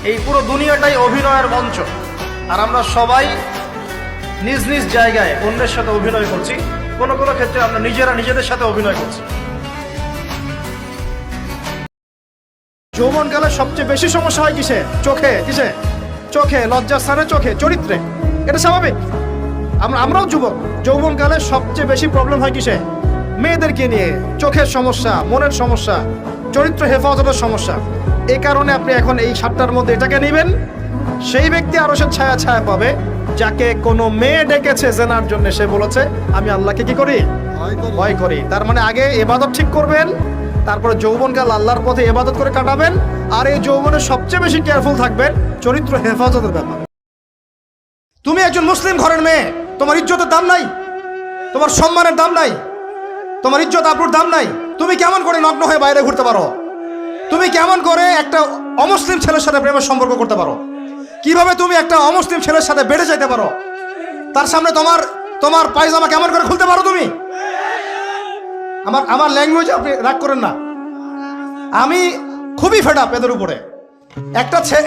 এই পুরো দুনিয়াটাই অভিনয়ের মঞ্চ, আর আমরা সবাই নিজ নিজ জায়গায় অন্যের সাথে অভিনয় করছি। কোনো কোনো ক্ষেত্রে আমরা নিজেরা নিজেদের সাথে অভিনয় করছি। যৌবনকালে সবচেয়ে বেশি সমস্যা হয় কিসে? চোখে। কিসে? চোখে, লজ্জাস্থানে, চোখে, চরিত্রে। এটা স্বাভাবিক। আমরাও যুবক, যৌবনকালে সবচেয়ে বেশি প্রবলেম হয় কিসে? মেয়েদেরকে নিয়ে। চোখের সমস্যা, মনের সমস্যা, চরিত্র হেফাজতের সমস্যা। এই কারণে আপনি এখন এই 7টার মধ্যে এটাকে নেবেন। সেই ব্যক্তি আরশের ছায়া ছায়া পাবে যাকে কোনো মেয়ে ডেকেছে জেনার জন্য, সে বলেছে আমি আল্লাহকে কি করি? ভয় করি। তার মানে আগে ইবাদত ঠিক করবেন, তারপরে যৌবনকাল আল্লাহর পথে ইবাদত করে কাটাবেন। আর এই যৌবনে সবচেয়ে বেশি কেয়ারফুল থাকবেন চরিত্র হেফাজতের ব্যাপারে। তুমি একজন মুসলিম ঘরের মেয়ে, তোমার ইজ্জতের দাম নাই, তোমার সম্মানের দাম নাই, তোমার ইজ্জত আবরুর দাম নাই। তুমি কেমন করে নগ্ন হয়ে বাইরে ঘুরতে পারো? তুমি কেমন করে একটা অমুসলিম ছেলের সাথে প্রেমের সম্পর্ক করতে পারো? কিভাবে তুমি একটা অমুসলিম ছেলের সাথে বেড়ে যাইতে পারো? তার সামনে তোমার পায়জামা কেমন করে খুলতে পারো তুমি? আমার ল্যাঙ্গুয়েজ আপনি রাগ করেন না। আমি খুবই ফেড আপ এদের উপরে।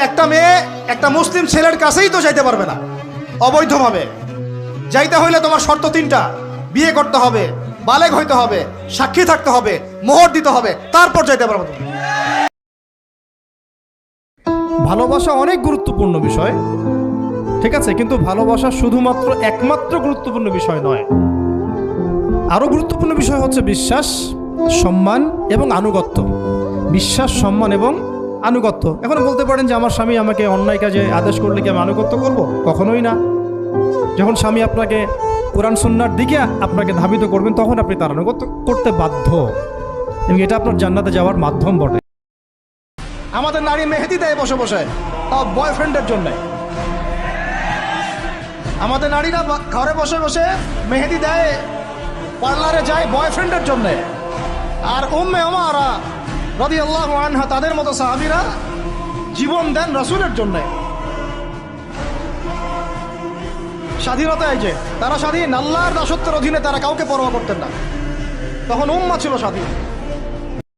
একটা মেয়ে একটা মুসলিম ছেলের কাছেই তো যাইতে পারবে না অবৈধভাবে। যাইতে হইলে তোমার শর্ত 3টা। বিয়ে করতে হবে, বালেগ হইতে হবে, সাক্ষী থাকতে হবে, মোহর দিতে হবে, তারপর যাইতে পারবো তুমি। ভালোবাসা অনেক গুরুত্বপূর্ণ বিষয়, ঠিক আছে, কিন্তু ভালোবাসা শুধুমাত্র একমাত্র গুরুত্বপূর্ণ বিষয় নয়। আরো গুরুত্বপূর্ণ বিষয় হচ্ছে বিশ্বাস, সম্মান এবং আনুগত্য। বিশ্বাস, সম্মান এবং আনুগত্য। এখন বলতে পারেন যে আমার স্বামী আমাকে অন্যায় কাজে আদেশ করলে কি আমি আনুগত্য করব? কখনোই না। যখন স্বামী আপনাকে কোরআন সুন্নাহর দিকে আপনাকে ধাবিত করবেন, তখন আপনি তার আনুগত্য করতে বাধ্য, এবং এটা আপনার জান্নাতে যাওয়ার মাধ্যম বটে। আমাদের নারী মেহেদি দেয় বসে বসে, তাও বয়ফ্রেন্ডের জন্য। আমাদের নারীরা ঘরে বসে বসে মেহেদি দেয়, পার্লারে যায় বয়ফ্রেন্ডের জন্য। আর উম্মে ওমরা রাদিয়াল্লাহু আনহা, তাদের মতো সাহাবীরা জীবন দেন রাসূলের জন্য। স্বাধীনতা এই যে, তারা স্বাধীন, আল্লাহর দাসত্বের অধীনে তারা কাউকে পরোয়া করতেন না। তখন উম্মাহ ছিল স্বাধীন।